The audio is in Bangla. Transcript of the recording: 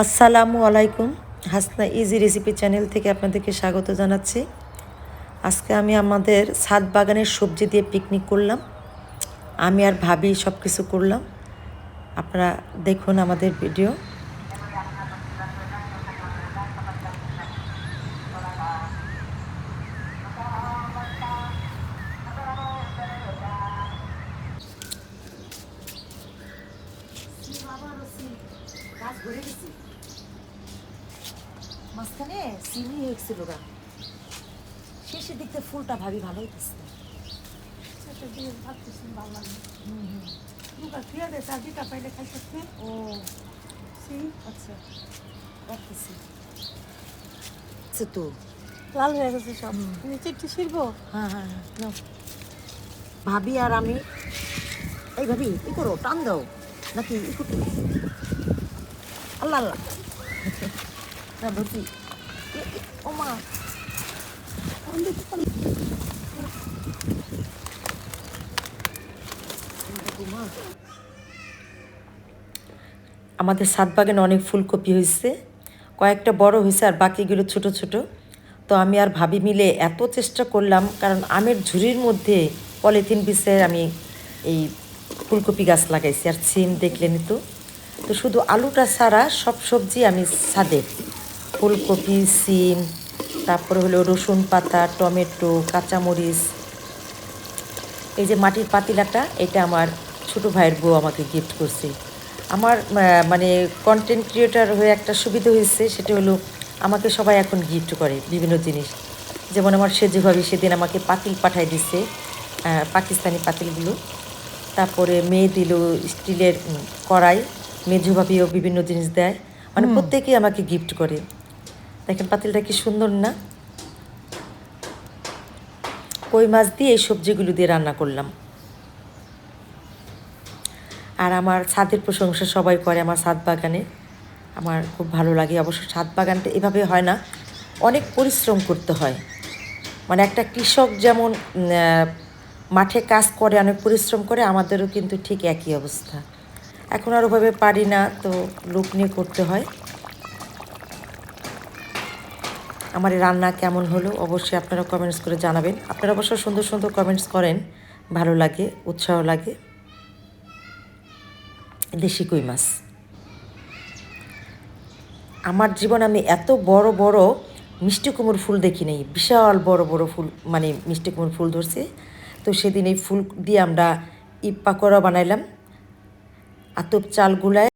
আসসালামু আলাইকুম। হাসনা ইজি রেসিপি চ্যানেল থেকে আপনাদেরকে স্বাগত জানাচ্ছি। আজকে আমি আমাদের ছাদ বাগানের সবজি দিয়ে পিকনিক করলাম। আমি আর ভাবি সব কিছু করলাম। আপনারা দেখুন আমাদের ভিডিও। মাঝখানে চিনি হয়েছিল গা, শেষের দিকতে ফুলটা ভাবি ভালো হইতেছে। ও আচ্ছা, রাখতেছি। তো লাল হয়ে গেছে সব, নিচে একটু ছিড়বো। হ্যাঁ হ্যাঁ হ্যাঁ, নাও। ভাবি আর আমি, এই ভাবি ই করো, টান দাও নাকি ই করতে, আল্লাহ আল্লাহ না ধরছি। ও মা, আমাদের ছাদ বাগানে অনেক ফুলকপি হয়েছে, কয়েকটা বড় হয়েছে আর বাকিগুলো ছোট ছোট। তো আমি আর ভাবি মিলে এত চেষ্টা করলাম, কারণ আমের ঝুড়ির মধ্যে পলিথিন বিছে আমি এই ফুলকপি গাছ লাগাইছি। আর সিম দেখলেনি তো। তো শুধু আলুটা ছাড়া সব সবজি আমি ছাদে, ফুলকপি, সিম, তারপরে হলো রসুন পাতা, টমেটো, কাঁচামরিচ। এই যে মাটির পাতিলাটা, এটা আমার ছোটো ভাইয়ের বউ আমাকে গিফট করছে। আমার মানে কন্টেন্ট ক্রিয়েটার হয়ে একটা সুবিধা হয়েছে, সেটা হলো আমাকে সবাই এখন গিফট করে বিভিন্ন জিনিস। যেমন আমার সেজে ভাবি সেদিন আমাকে পাতিল পাঠাই দিচ্ছে, পাকিস্তানি পাতিলগুলো। তারপরে মেয়ে দিল স্টিলের কড়াই, মেজু ভাবিও বিভিন্ন জিনিস দেয়, মানে প্রত্যেকেই আমাকে গিফট করে। দেখেন পাতিলটা কি সুন্দর না? কই মাছ দিয়ে এই সবজিগুলো দিয়ে রান্না করলাম। আর আমার ছাদের প্রশংসা সবাই করে আমার ছাদ বাগানে, আমার খুব ভালো লাগে। অবশ্য ছাদ বাগানটা এভাবে হয় না, অনেক পরিশ্রম করতে হয়। মানে একটা কৃষক যেমন মাঠে কাজ করে, অনেক পরিশ্রম করে, আমাদেরও কিন্তু ঠিক একই অবস্থা। এখন আর ওভাবে পারি না, তো লোক নিয়ে করতে হয়। আমার এই রান্না কেমন হলো অবশ্যই আপনারা কমেন্টস করে জানাবেন। আপনারা অবশ্য সুন্দর সুন্দর কমেন্টস করেন, ভালো লাগে, উৎসাহ লাগে। দেশি কই মাছ, আমার জীবন আমি এত বড় বড় মিষ্টি কুমড়োর ফুল দেখি নাই। বিশাল বড় বড় ফুল, মানে মিষ্টি কুমড়োর ফুল ধরছে। তো সেদিন এই ফুল দিয়ে আমরা পাকোড়া বানাইলাম, আতপ চাল গুলায়